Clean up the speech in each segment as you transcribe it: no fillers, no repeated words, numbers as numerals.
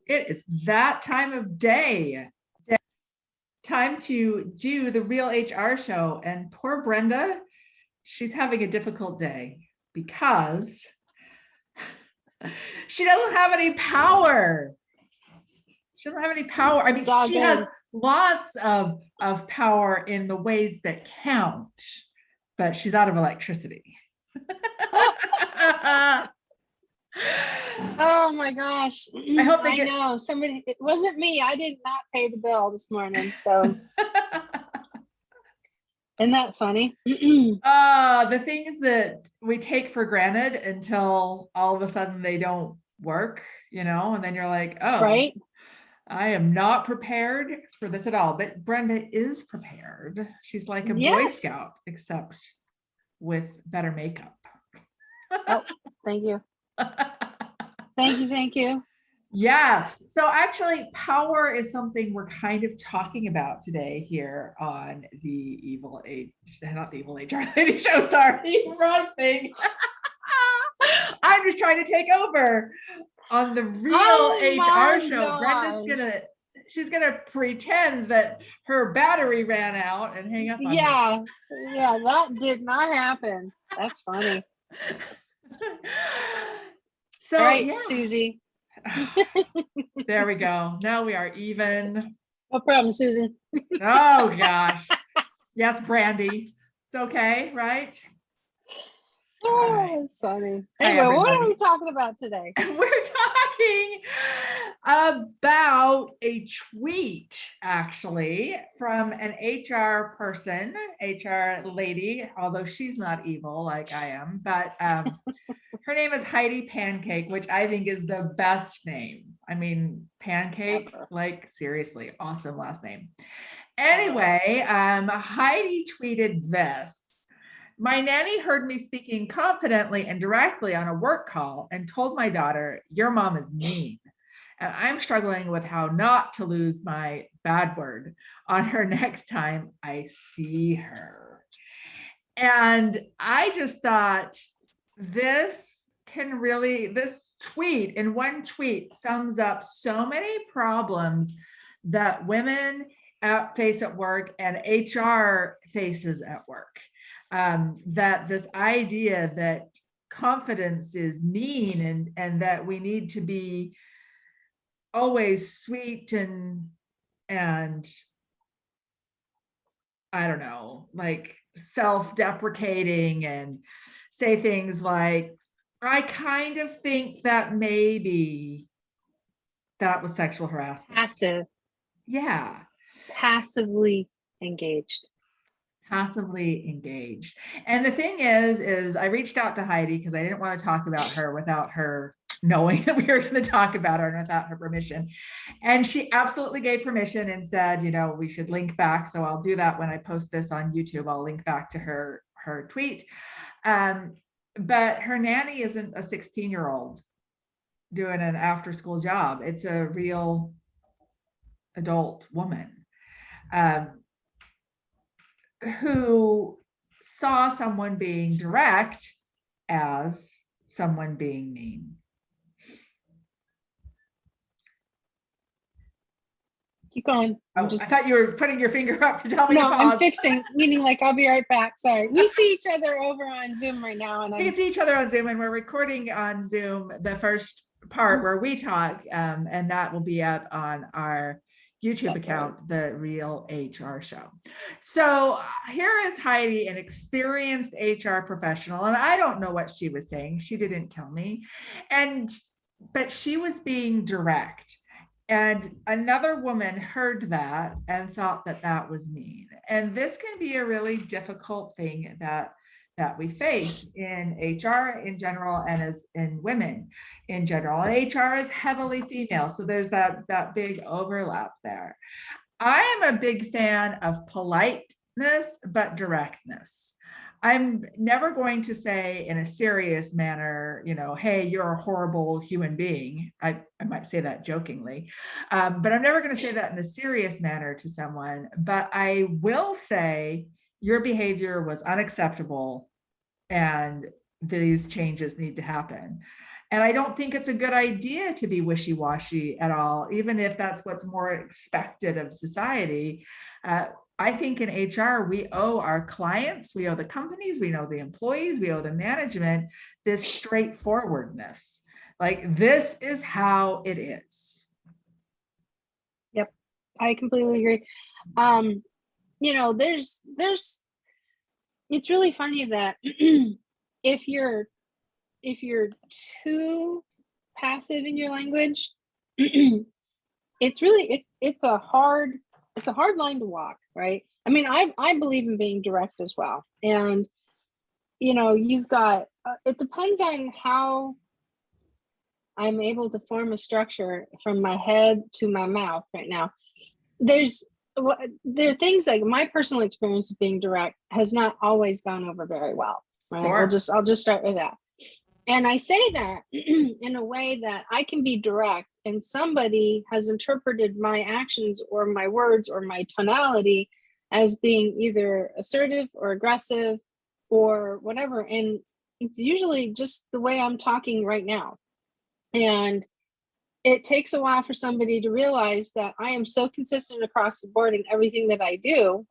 It is that time of day. Time to do the Real HR show. And poor Brenda, she's having a difficult day because she doesn't have any power. She doesn't have any power. I mean, she has lots of power in the ways that count, but she's out of electricity. Oh my gosh. I hope I know somebody, it wasn't me. I did not pay the bill this morning. So isn't that funny? The things that we take for granted until all of a sudden they don't work, and then you're like, oh, Right. I am not prepared for this at all. But Brenda is prepared. She's like a Boy Scout, except with better makeup. Oh, thank you. Thank you. Yes. So actually, power is something we're kind of talking about today here on the not the Evil HR Lady Show. Sorry, wrong thing. I'm just trying to take over on the Real HR show. Brenda's she's gonna pretend that her battery ran out and hang up on her. Yeah, that did not happen. That's funny. So, all right, Susie. There we go. Now we are even. No problem, Susan. Oh gosh. Yes, Brandy. It's okay, right? Oh, right. That's funny. Anyway, what are we talking about today? We're talking about a tweet, actually, from an HR person, HR lady, although she's not evil like I am, but her name is Heidi Pancake, which I think is the best name. I mean, Pancake, like seriously, awesome last name. Anyway, Heidi tweeted this. My nanny heard me speaking confidently and directly on a work call and told my daughter, your mom is mean. And I'm struggling with how not to lose my bad word on her next time I see her. And I just thought this tweet in one tweet sums up so many problems that women face at work and HR faces at work. That this idea that confidence is mean and that we need to be always sweet and I don't know, like self-deprecating and say things like, I kind of think that maybe that was sexual harassment. Passive. Yeah. Passively engaged. And the thing is I reached out to Heidi because I didn't want to talk about her without her knowing that we were going to talk about her and without her permission. And she absolutely gave permission and said, we should link back. So I'll do that when I post this on YouTube. I'll link back to her tweet. But her nanny isn't a 16-year-old doing an after-school job. It's a real adult woman who saw someone being direct as someone being mean. Keep going. I thought you were putting your finger up to tell me to pause. No, I'm fixing, meaning like I'll be right back. Sorry. We see each other over on Zoom right now. And we can see each other on Zoom, and we're recording on Zoom the first part where we talk, and that will be up on our YouTube account, The Real HR Show. So here is Heidi, an experienced HR professional, and I don't know what she was saying. She didn't tell me, but she was being direct. And another woman heard that and thought that that was mean. And this can be a really difficult thing that we face in HR in general and as in women in general. And HR is heavily female, so there's that big overlap there. I am a big fan of politeness, but directness. I'm never going to say in a serious manner, hey, you're a horrible human being. I might say that jokingly, but I'm never going to say that in a serious manner to someone. But I will say your behavior was unacceptable and these changes need to happen. And I don't think it's a good idea to be wishy-washy at all, even if that's what's more expected of society. I think in HR, we owe our clients, we owe the companies, we owe the employees, we owe the management this straightforwardness. Like, this is how it is. Yep, I completely agree. You know, it's really funny that if you're too passive in your language, it's a hard line to walk, right? I mean, I believe in being direct as well. And, you know, you've got, it depends on how I'm able to form a structure from my head to my mouth right now. There are things like my personal experience of being direct has not always gone over very well, right? Sure. I'll just start with that. And I say that in a way that I can be direct and somebody has interpreted my actions or my words or my tonality as being either assertive or aggressive or whatever. And it's usually just the way I'm talking right now. And it takes a while for somebody to realize that I am so consistent across the board in everything that I do,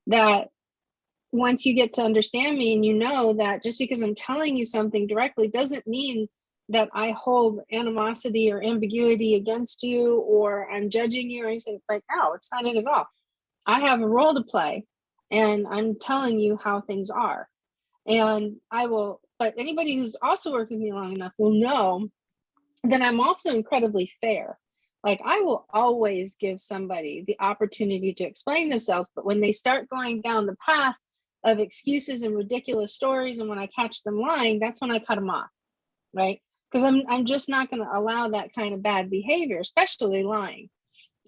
that once you get to understand me and you know that just because I'm telling you something directly doesn't mean that I hold animosity or ambiguity against you or I'm judging you or anything. It's like, no, it's not it at all. I have a role to play and I'm telling you how things are. And but anybody who's also worked with me long enough will know that I'm also incredibly fair. Like, I will always give somebody the opportunity to explain themselves, but when they start going down the path of excuses and ridiculous stories, and when I catch them lying, that's when I cut them off, right? Because I'm just not going to allow that kind of bad behavior, especially lying.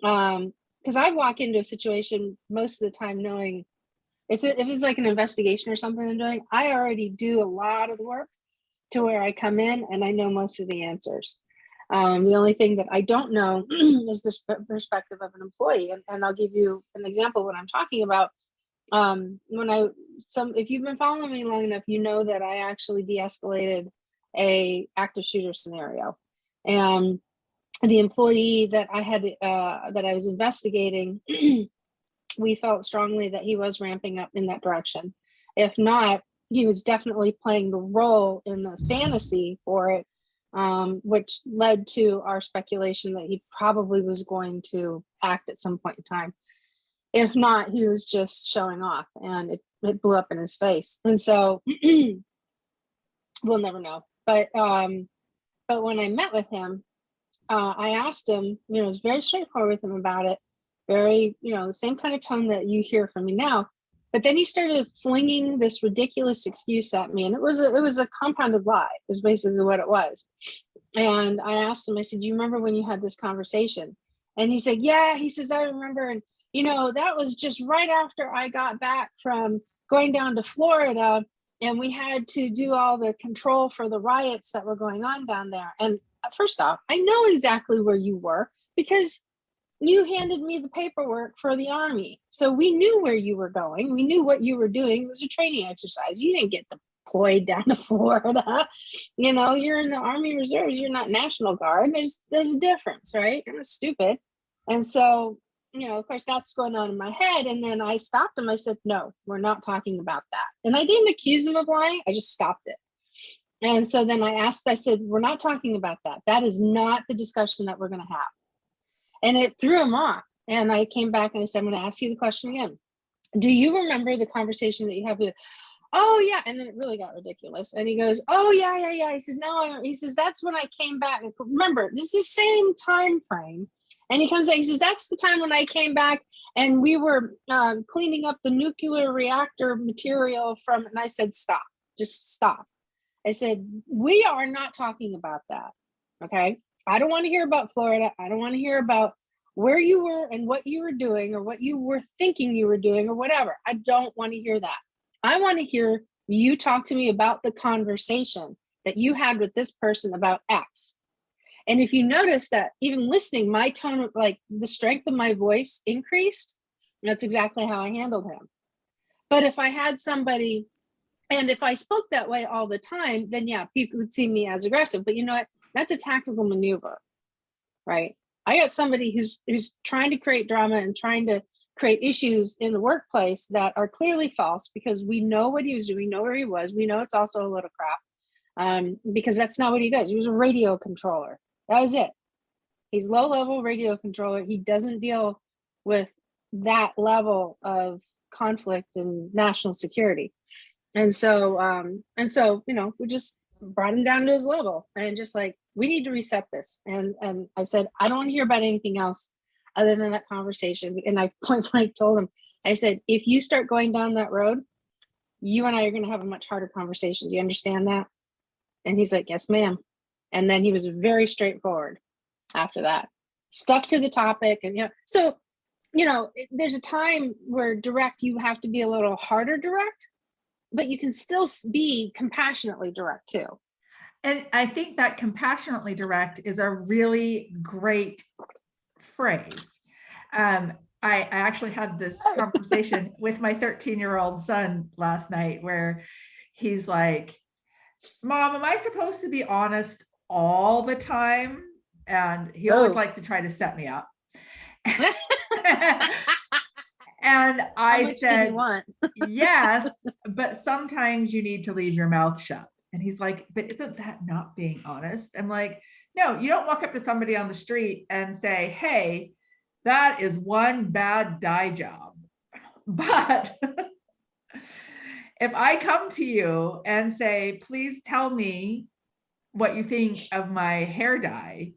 Because I walk into a situation most of the time knowing if it's like an investigation or something I'm doing, I already do a lot of the work to where I come in and I know most of the answers. The only thing that I don't know is the perspective of an employee. And I'll give you an example of what I'm talking about. If you've been following me long enough, you know that I actually de-escalated a active shooter scenario. And the employee that I was investigating, we felt strongly that he was ramping up in that direction. If not, he was definitely playing the role in the fantasy for it, which led to our speculation that he probably was going to act at some point in time. If not, he was just showing off, and it blew up in his face. And so we'll never know. But when I met with him, I asked him, you know, it was very straightforward with him about it. Very, you know, the same kind of tone that you hear from me now. But then he started flinging this ridiculous excuse at me, and it was a compounded lie. Is basically what it was. And I asked him, I said, "Do you remember when you had this conversation?" And he said, "Yeah." He says, "I remember." And you know, that was just right after I got back from going down to Florida, and we had to do all the control for the riots that were going on down there. And first off, I know exactly where you were because you handed me the paperwork for the Army. So we knew where you were going. We knew what you were doing. It was a training exercise. You didn't get deployed down to Florida. You know, you're in the Army Reserves. You're not National Guard. There's a difference, right? You're not stupid. And so, you know, of course, that's going on in my head. And then I stopped him. I said, "No, we're not talking about that." And I didn't accuse him of lying. I just stopped it. And so then I said, "We're not talking about that. That is not the discussion that we're going to have." And it threw him off. And I came back and I said, "I'm going to ask you the question again. Do you remember the conversation that you had with?" "Oh, yeah." And then it really got ridiculous. And he goes, "Oh, yeah, yeah, yeah." He says, "No." He says, "That's when I came back." And remember, this is the same time frame. And he comes back, he says, "That's the time when I came back and we were cleaning up the nuclear reactor material from," and I said, "Stop, just stop." I said, "We are not talking about that. Okay. I don't want to hear about Florida. I don't want to hear about where you were and what you were doing or what you were thinking you were doing or whatever. I don't want to hear that. I want to hear you talk to me about the conversation that you had with this person about X." And if you notice that even listening, my tone, like the strength of my voice increased, that's exactly how I handled him. But if I had somebody And if I spoke that way all the time, then yeah, people would see me as aggressive. But you know what? That's a tactical maneuver, right? I got somebody who's trying to create drama and trying to create issues in the workplace that are clearly false, because we know what he was doing, we know where he was, we know it's also a little crap, because that's not what he does. He was a radio controller. That was it. He's low level radio controller. He doesn't deal with that level of conflict and national security. And so, you know, we just brought him down to his level and just like, we need to reset this. And I said, I don't want to hear about anything else other than that conversation. And I point blank told him, I said, if you start going down that road, you and I are going to have a much harder conversation. Do you understand that? And he's like, yes, ma'am. And then he was very straightforward after that, stuck to the topic. And, you know, so, you know, there's a time where direct, you have to be a little harder direct, but you can still be compassionately direct too. And I think that compassionately direct is a really great phrase. I actually had this conversation with my 13-year-old son last night where he's like, Mom, am I supposed to be honest all the time? And he always likes to try to set me up. And I said, yes, but sometimes you need to leave your mouth shut. And he's like, but isn't that not being honest? I'm like, no, you don't walk up to somebody on the street and say, hey, that is one bad dye job. But if I come to you and say, please tell me what you think of my hair dye,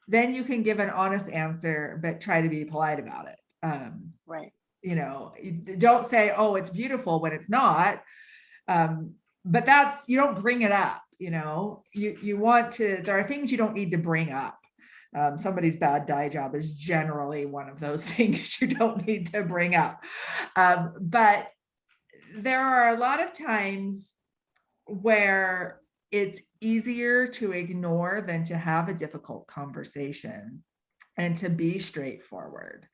then you can give an honest answer, but try to be polite about it. Right. You know, don't say, oh, it's beautiful when it's not. But that's, you don't bring it up, you know, you want to, there are things you don't need to bring up. Somebody's bad dye job is generally one of those things you don't need to bring up. But there are a lot of times where it's easier to ignore than to have a difficult conversation and to be straightforward.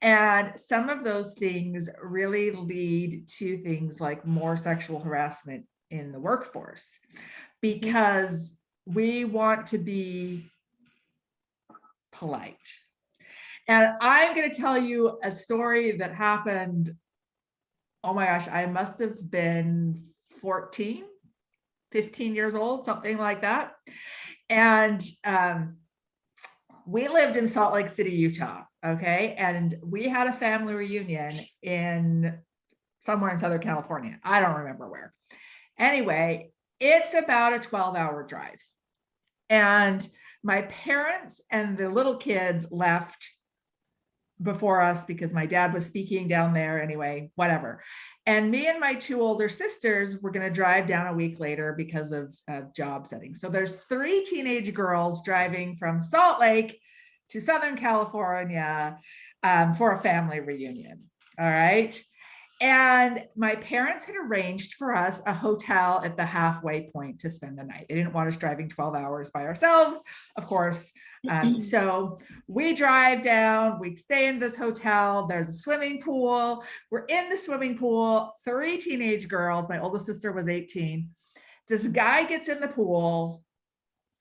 And some of those things really lead to things like more sexual harassment in the workforce, because we want to be polite. And I'm going to tell you a story that happened, oh my gosh, I must have been 14, 15 years old, something like that. And we lived in Salt Lake City, Utah. Okay. And we had a family reunion in somewhere in Southern California. I don't remember where. Anyway, it's about a 12-hour drive. And my parents and the little kids left before us because my dad was speaking down there anyway, whatever. And me and my two older sisters were going to drive down a week later because of job settings. So there's 3 teenage girls driving from Salt Lake to Southern California for a family reunion. All right. And my parents had arranged for us a hotel at the halfway point to spend the night. They didn't want us driving 12 hours by ourselves, of course. So we drive down, we stay in this hotel. There's a swimming pool. We're in the swimming pool, 3 teenage girls. My oldest sister was 18. This guy gets in the pool,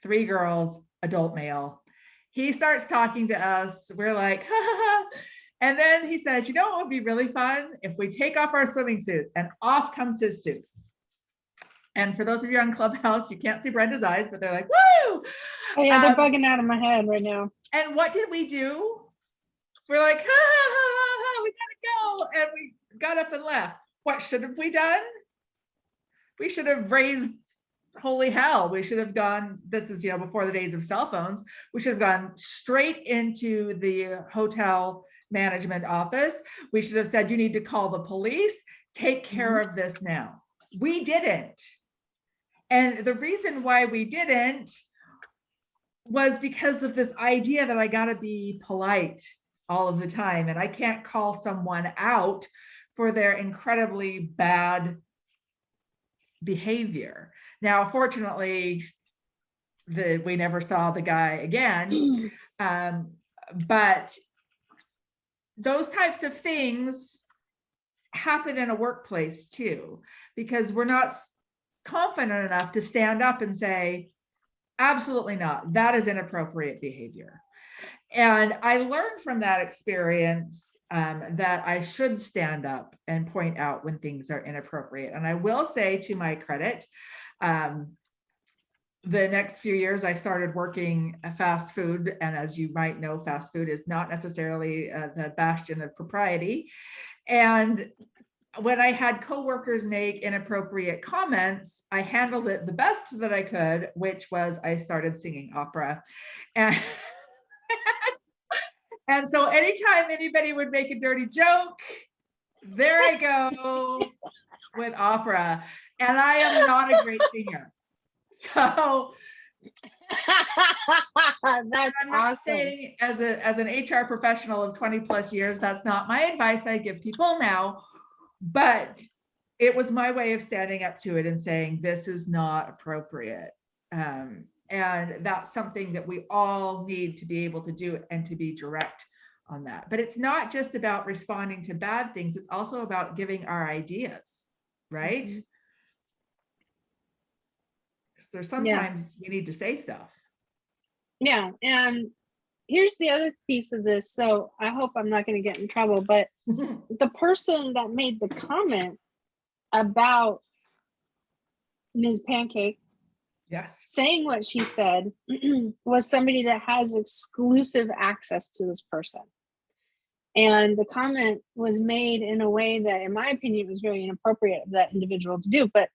3 girls, adult male. He starts talking to us. We're like, ha, ha, ha. And then he says, you know what would be really fun? If we take off our swimming suits, and off comes his suit. And for those of you on Clubhouse, you can't see Brenda's eyes, but they're like, woo! Oh yeah, they're bugging out of my head right now. And what did we do? We're like, ha, ha, ha, ha, we gotta go. And we got up and left. What should have we done? We should have raised holy hell. We should have gone, this is, you know, before the days of cell phones, we should have gone straight into the hotel management office. We should have said, you need to call the police, take care of this now. We didn't. And the reason why we didn't was because of this idea that I got to be polite all of the time. And I can't call someone out for their incredibly bad behavior. Now, fortunately, we never saw the guy again. But those types of things happen in a workplace too, because we're not confident enough to stand up and say, absolutely not, that is inappropriate behavior. And I learned from that experience that I should stand up and point out when things are inappropriate. And I will say, to my credit, the next few years I started working fast food. And as you might know, fast food is not necessarily the bastion of propriety. And when I had coworkers make inappropriate comments, I handled it the best that I could, which was I started singing opera. And, and so anytime anybody would make a dirty joke, there I go with opera. And I am not a great singer. So that's I'm not awesome. saying as an HR professional of 20 plus years, that's not my advice I give people now, but it was my way of standing up to it and saying, this is not appropriate. And that's something that we all need to be able to do and to be direct on that. But it's not just about responding to bad things. It's also about giving our ideas, right? Mm-hmm. There's sometimes we need to say stuff. Yeah. And here's the other piece of this. So I hope I'm not going to get in trouble, but the person that made the comment about Ms. Pancake, yes, saying what she said was somebody that has exclusive access to this person. And the comment was made in a way that, in my opinion, was very inappropriate of that individual to do. But,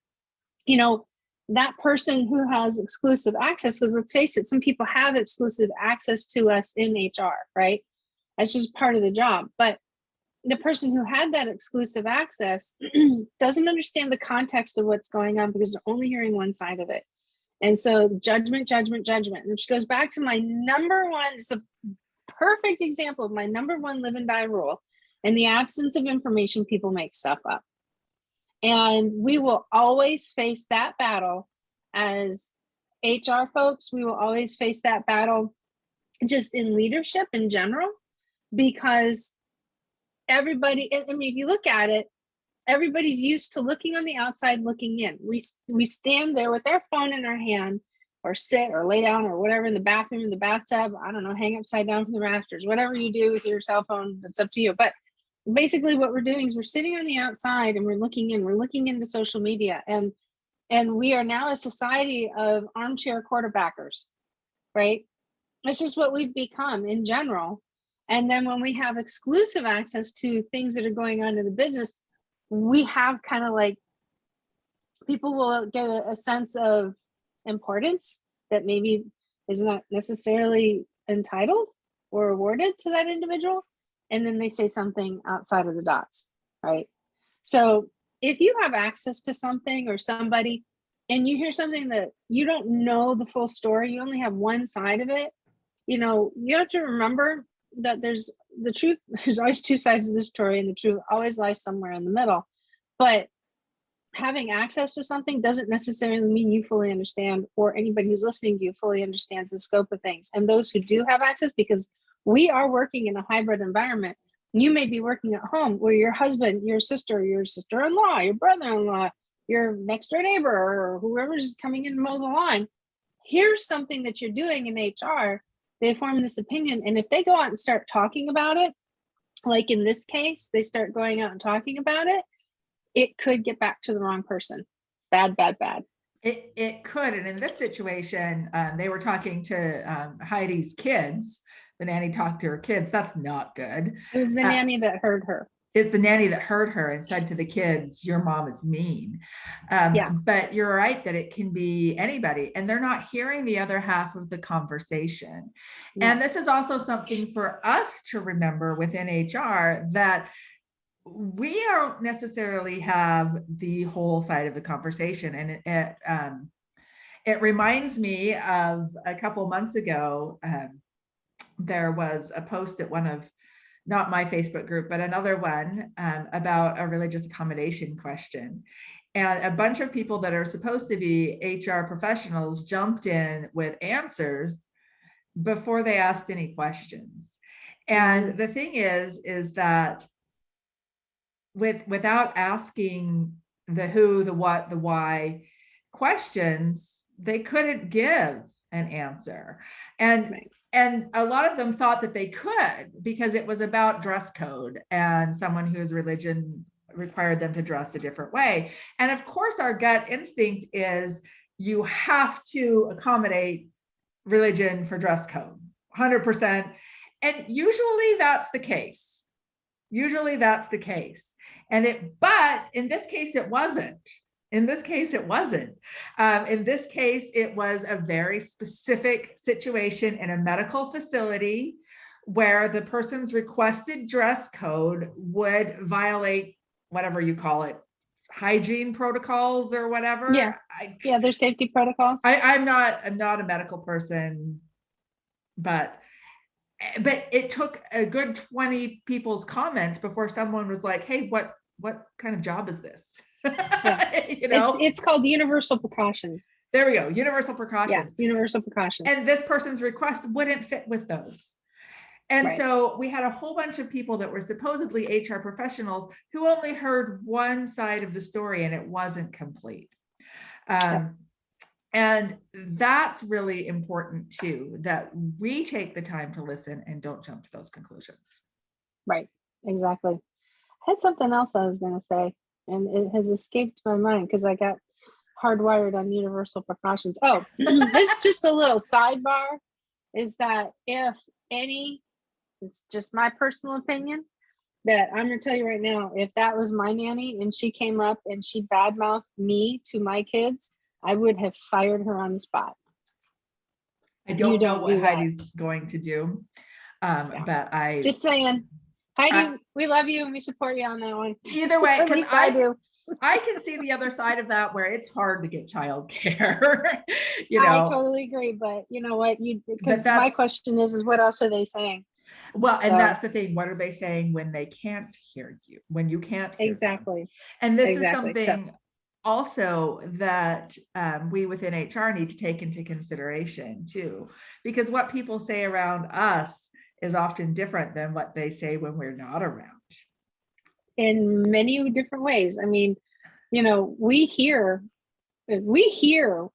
you know, that person who has exclusive access, because let's face it, some people have exclusive access to us in HR, right? That's just part of the job. But the person who had that exclusive access doesn't understand the context of what's going on because they're only hearing one side of it. And so judgment, judgment, judgment, which goes back to my number one, it's a perfect example of my number one live and die rule. In the absence of information, people make stuff up. And we will always face that battle as HR folks. We will always face that battle just in leadership in general, because everybody, I mean, if you look at it, everybody's used to looking on the outside, looking in. We stand there with our phone in our hand, or sit or lay down or whatever, in the bathroom, in the bathtub, I don't know, hang upside down from the rafters, whatever you do with your cell phone, it's up to you. But basically what we're doing is we're sitting on the outside and we're looking into social media, and we are now a society of armchair quarterbackers, right? That's just what we've become in general. And then when we have exclusive access to things that are going on in the business, we have kind of like, people will get a sense of importance that maybe is not necessarily entitled or awarded to that individual. And then they say something outside of the dots, right? So if you have access to something or somebody and you hear something that you don't know the full story, you only have one side of it, you know, you have to remember that there's the truth. There's always two sides of the story, and the truth always lies somewhere in the middle. But having access to something doesn't necessarily mean you fully understand, or anybody who's listening to you fully understands the scope of things. And those who do have access, because we are working in a hybrid environment, you may be working at home where your husband, your sister-in-law, your brother-in-law, your next door neighbor, or whoever's coming in to mow the lawn, here's something that you're doing in HR. They form this opinion. And if they go out and start talking about it, like in this case, they start going out and talking about it, it could get back to the wrong person. Bad, bad, bad. It could. And in this situation, they were talking to Heidi's kids. The nanny talked to her kids. That's not good. It was the nanny that heard her. It's the nanny that heard her and said to the kids, your mom is mean. But you're right that it can be anybody, and they're not hearing the other half of the conversation. Yeah. And this is also something for us to remember within HR, that we don't necessarily have the whole side of the conversation. And it reminds me of a couple months ago, there was a post at one of, not my Facebook group, but another one, about a religious accommodation question. And a bunch of people that are supposed to be HR professionals jumped in with answers before they asked any questions. And the thing is that without asking the who, the what, the why questions, they couldn't give an answer. And Right. and a lot of them thought that they could because it was about dress code and someone whose religion required them to dress a different way. And of course, our gut instinct is you have to accommodate religion for dress code, 100%. And usually that's the case. Usually that's the case. But in this case, it wasn't. In this case, it wasn't. In this case, it was a very specific situation in a medical facility where the person's requested dress code would violate whatever you call it, hygiene protocols or whatever. Yeah. Yeah, there's safety protocols. I'm not a medical person, but it took a good 20 people's comments before someone was like, hey, what kind of job is this? Yeah. It's called universal precautions. There we go, universal precautions. Yeah, universal precautions. And this person's request wouldn't fit with those. And Right. so we had a whole bunch of people that were supposedly HR professionals who only heard one side of the story, and it wasn't complete. And that's really important too, that we take the time to listen and don't jump to those conclusions. Right, exactly. I had something else I was going to say, and it has escaped my mind because I got hardwired on universal precautions. Oh, this just a little sidebar is that if any, it's just my personal opinion, that I'm going to tell you right now, if that was my nanny and she came up and she badmouthed me to my kids, I would have fired her on the spot. I don't know what Heidi's going to do, but I just saying, Heidi, we love you and we support you on that one. Either way, at least I do. I can see the other side of that where it's hard to get childcare. I totally agree, but you know what? Because my question is what else are they saying? Well, and that's the thing. What are they saying when they can't hear you? When you can't hear exactly. them? And this is something also that we within HR need to take into consideration too, because what people say around us is often different than what they say when we're not around. In many different ways. I mean, we hear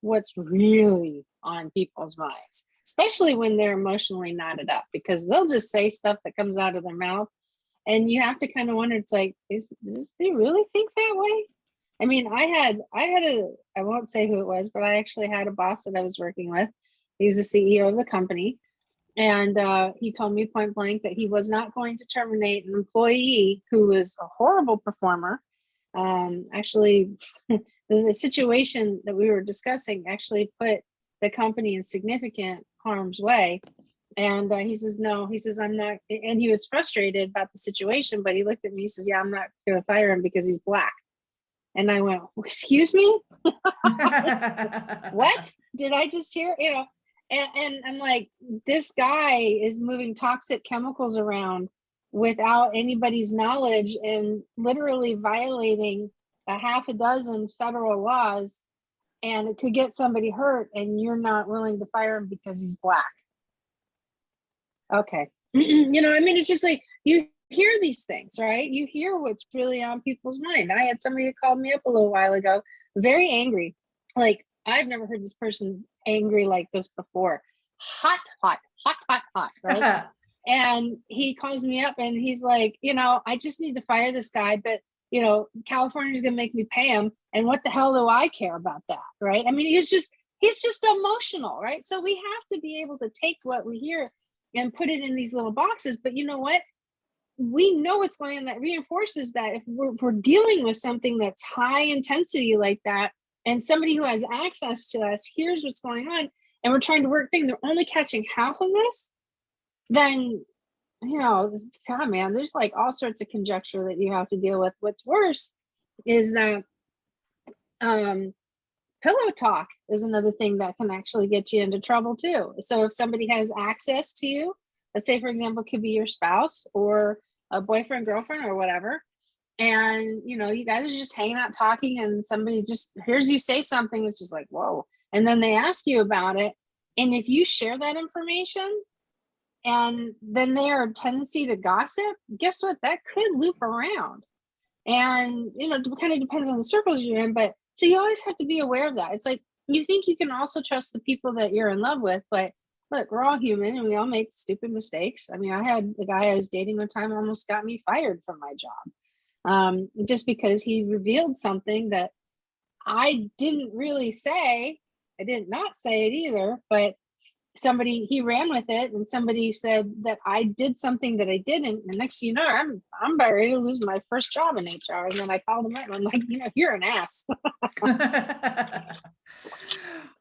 what's really on people's minds, especially when they're emotionally knotted up, because they'll just say stuff that comes out of their mouth. And you have to kind of wonder, it's like, do they really think that way? I mean, I won't say who it was, but I actually had a boss that I was working with. He was the CEO of the company. And he told me point blank that he was not going to terminate an employee who was a horrible performer. Actually, the situation that we were discussing actually put the company in significant harm's way. And he says, no, he says, I'm not. And he was frustrated about the situation, but he looked at me, he says, yeah, I'm not going to fire him because he's Black. And I went, excuse me? What did I just hear? And I'm like, this guy is moving toxic chemicals around without anybody's knowledge and literally violating a half a dozen federal laws, and it could get somebody hurt, and you're not willing to fire him because he's Black. Okay. I mean, it's just like, you hear these things, right? You hear what's really on people's mind. I had somebody that called me up a little while ago, very angry. Like, I've never heard this person angry like this before. Hot, right? And he calls me up and he's like, I just need to fire this guy, but California's gonna make me pay him. And what the hell do I care about that? Right? I mean, he's just emotional, right? So we have to be able to take what we hear and put it in these little boxes. But you know what? We know what's going on. That reinforces that if we're dealing with something that's high intensity like that, and somebody who has access to us hears what's going on, and we're trying to work things, they're only catching half of this, then, God, man, there's like all sorts of conjecture that you have to deal with. What's worse is that pillow talk is another thing that can actually get you into trouble too. So if somebody has access to you, let's say, for example, it could be your spouse or a boyfriend, girlfriend, or whatever, and you guys are just hanging out talking, and somebody just hears you say something which is like, whoa, and then they ask you about it, and if you share that information and then they are a tendency to gossip, guess what? That could loop around. And, it kind of depends on the circles you're in, but so you always have to be aware of that. It's like, you think you can also trust the people that you're in love with, but look, we're all human and we all make stupid mistakes. I mean, I had the guy I was dating one time almost got me fired from my job, just because he revealed something that I didn't really say. I did not say it either, but he ran with it, and somebody said that I did something that I didn't. And next thing you know, I'm about ready to lose my first job in HR. And then I called him up and I'm like, you're an ass.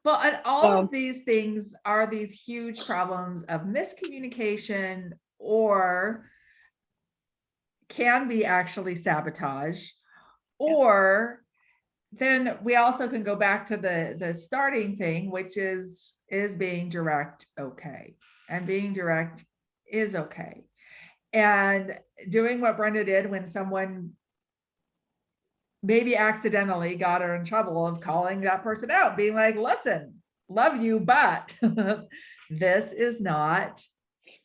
Well, and all So, of these things are these huge problems of miscommunication, or can be actually sabotage, or then we also can go back to the starting thing, which is being direct okay? And being direct is okay. And doing what Brenda did when someone maybe accidentally got her in trouble, of calling that person out, being like, listen, love you, but this is not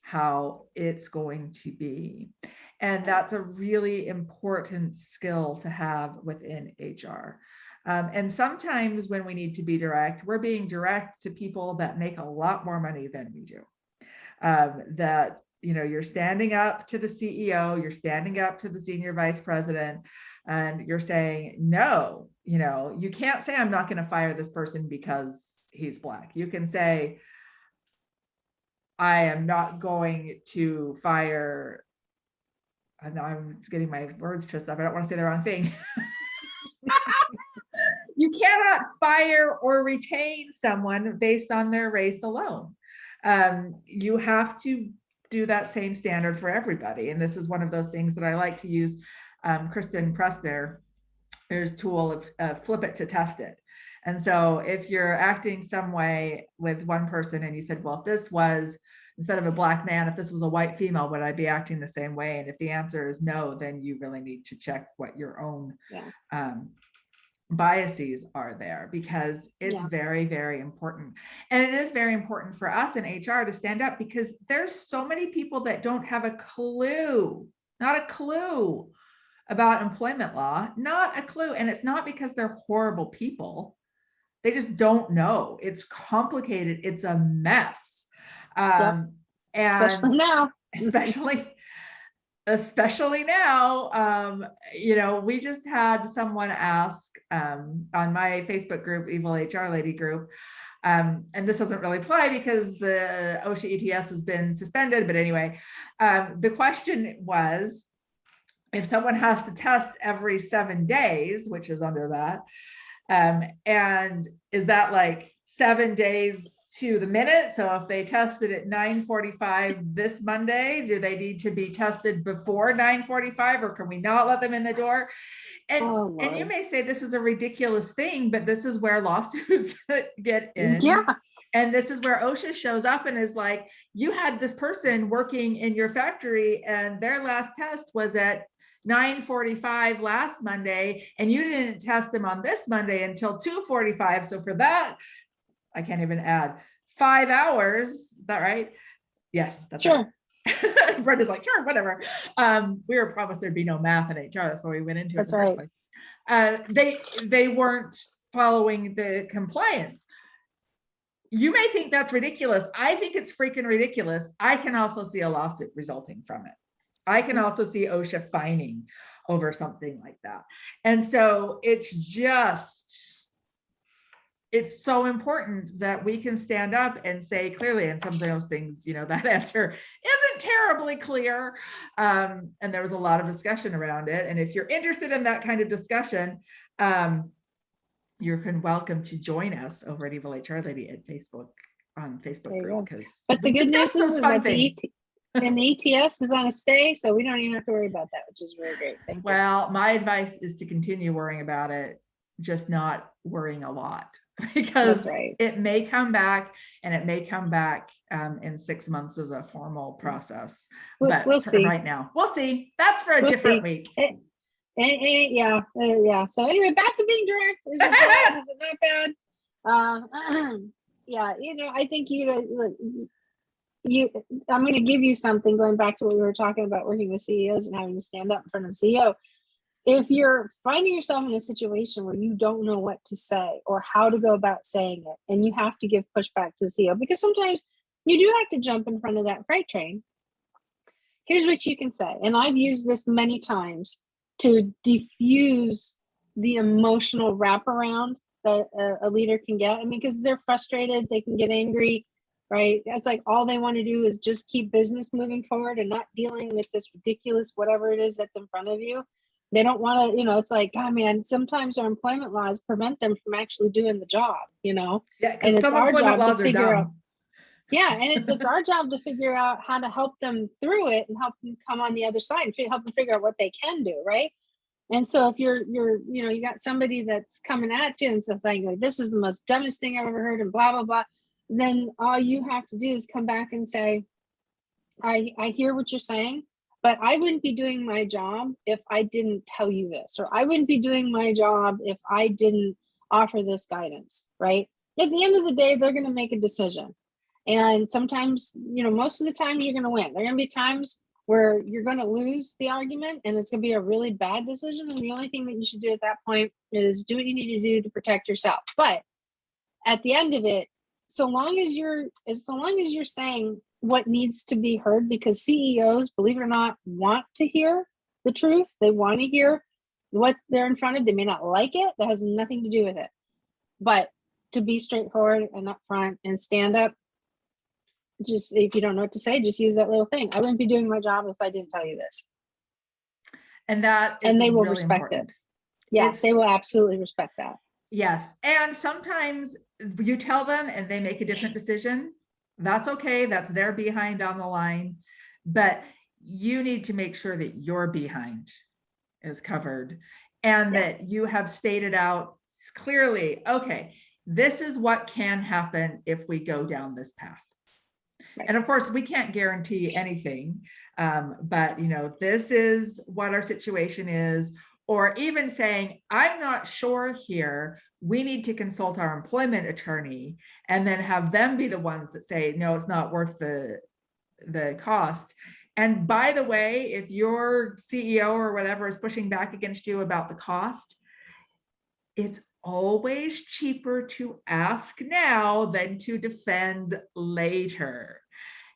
how it's going to be. And that's a really important skill to have within HR. And sometimes when we need to be direct, we're being direct to people that make a lot more money than we do. That, you're standing up to the CEO, you're standing up to the senior vice president, and you're saying, no, you can't say, I'm not going to fire this person because he's Black. You can say, I am not going to fire. I know I'm getting my words twisted up. I don't want to say the wrong thing. You cannot fire or retain someone based on their race alone. You have to do that same standard for everybody. And this is one of those things that I like to use. Kristen Pressner, there's a tool of flip it to test it. And so if you're acting some way with one person and you said, well, if this was, instead of a Black man, if this was a white female, would I be acting the same way? And if the answer is no, then you really need to check what your own biases are there, because it's very, very important. And it is very important for us in HR to stand up, because there's so many people that don't have a clue, not a clue about employment law, not a clue. And it's not because they're horrible people. They just don't know. It's complicated. It's a mess. And especially now. Especially now, we just had someone ask on my Facebook group, Evil HR Lady group, and this doesn't really apply because the OSHA ETS has been suspended. But anyway, the question was, if someone has to test every 7 days, which is under that, and is that like 7 days to the minute? So if they tested at 9:45 this Monday, do they need to be tested before 9:45, or can we not let them in the door? And and you may say this is a ridiculous thing, but this is where lawsuits get in. Yeah. And this is where OSHA shows up and is like, you had this person working in your factory and their last test was at 9:45 last Monday, and you didn't test them on this Monday until 2:45. So for that, I can't even add 5 hours. Is that right? Yes, that's sure. Right. Brenda's like, sure, whatever. We were promised there'd be no math in HR. That's why we went into it in the first place. They weren't following the compliance. You may think that's ridiculous. I think it's freaking ridiculous. I can also see a lawsuit resulting from it. I can also see OSHA fining over something like that. And so it's so important that we can stand up and say clearly, and some of those things, that answer isn't terribly clear. And there was a lot of discussion around it. And if you're interested in that kind of discussion, you're welcome to join us over at Evil HR Lady at Facebook, on Facebook group. But the good news is that the ETS is on a stay, so we don't even have to worry about that, which is really great. Thank you. My advice is to continue worrying about it, just not worrying a lot, because it may come back, and it may come back in 6 months as a formal process. But we'll see. Right now, we'll see. That's for a different week. Yeah. So anyway, back to being direct. Is it bad? Is it not bad? Yeah. I think I'm going to give you something, going back to what we were talking about, working with CEOs and having to stand up in front of the CEO. if you're finding yourself in a situation where you don't know what to say or how to go about saying it, and you have to give pushback to the CEO, because sometimes you do have to jump in front of that freight train, here's what you can say. And I've used this many times to diffuse the emotional wraparound that a leader can get. I mean, because they're frustrated, they can get angry, right? It's like all they want to do is just keep business moving forward and not dealing with this ridiculous whatever it is that's in front of you. They don't want to, it's like, God, man, sometimes our employment laws prevent them from actually doing the job, Yeah, and because it's some our employment job to laws are figure out. dumb. Yeah, and it's our job to figure out how to help them through it and help them come on the other side and help them figure out what they can do, right? And so if you're you got somebody that's coming at you and saying like, this is the most dumbest thing I've ever heard and blah blah blah, then all you have to do is come back and say, I hear what you're saying, but I wouldn't be doing my job if I didn't tell you this, or I wouldn't be doing my job if I didn't offer this guidance, right? At the end of the day, they're going to make a decision. And sometimes, most of the time you're going to win. There are going to be times where you're going to lose the argument and it's going to be a really bad decision. And the only thing that you should do at that point is do what you need to do to protect yourself. But at the end of it, so long as you're saying what needs to be heard, because CEOs, believe it or not, want to hear the truth. They want to hear what they're in front of. They may not like it. That has nothing to do with it. But to be straightforward and upfront and stand up, just if you don't know what to say, just use that little thing. I wouldn't be doing my job if I didn't tell you this. And that is and they will really respect important. it. Yeah, they will absolutely respect that. Yes. And sometimes you tell them and they make a different decision. That's okay. That's their behind on the line. But you need to make sure that your behind is covered and that you have stated out clearly, okay, this is what can happen if we go down this path. Right. And of course, we can't guarantee anything, but this is what our situation is. Or even saying, I'm not sure here, we need to consult our employment attorney, and then have them be the ones that say, no, it's not worth the cost. And by the way, if your CEO or whatever is pushing back against you about the cost, it's always cheaper to ask now than to defend later.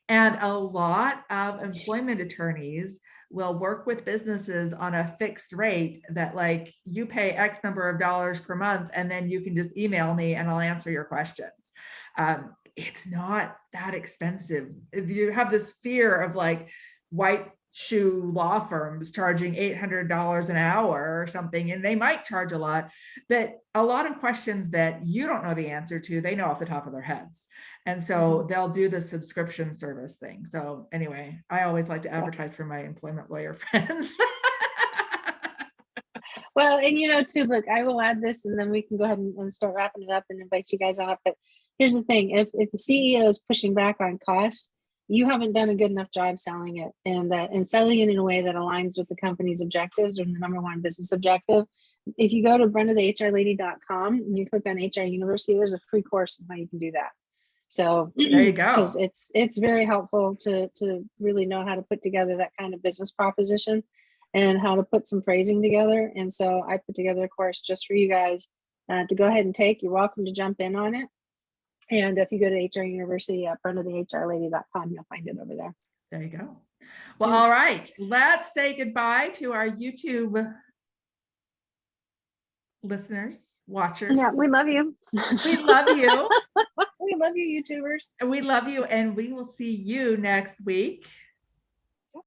And a lot of employment attorneys will work with businesses on a fixed rate that, like, you pay X number of dollars per month, and then you can just email me and I'll answer your questions. It's not that expensive. If you have this fear of like white shoe law firms charging $800 an hour or something, and they might charge a lot, but a lot of questions that you don't know the answer to, they know off the top of their heads. And so they'll do the subscription service thing. So anyway, I always like to advertise for my employment lawyer friends. Well, and too, look, I will add this and then we can go ahead and start wrapping it up and invite you guys on up. But here's the thing, if the CEO is pushing back on costs, you haven't done a good enough job selling it, and selling it in a way that aligns with the company's objectives or the number one business objective. If you go to BrendaTheHRLady.com and you click on HR University, there's a free course on how you can do that. So there you go. Because it's very helpful to really know how to put together that kind of business proposition and how to put some phrasing together. And so I put together a course just for you guys to go ahead and take. You're welcome to jump in on it. And if you go to HR University at BrendaTheHRLady.com, you'll find it over there. There you go. Well, all right. Let's say goodbye to our YouTube listeners, watchers. Yeah, we love you. We love you. We love you, YouTubers. We love you, and we will see you next week.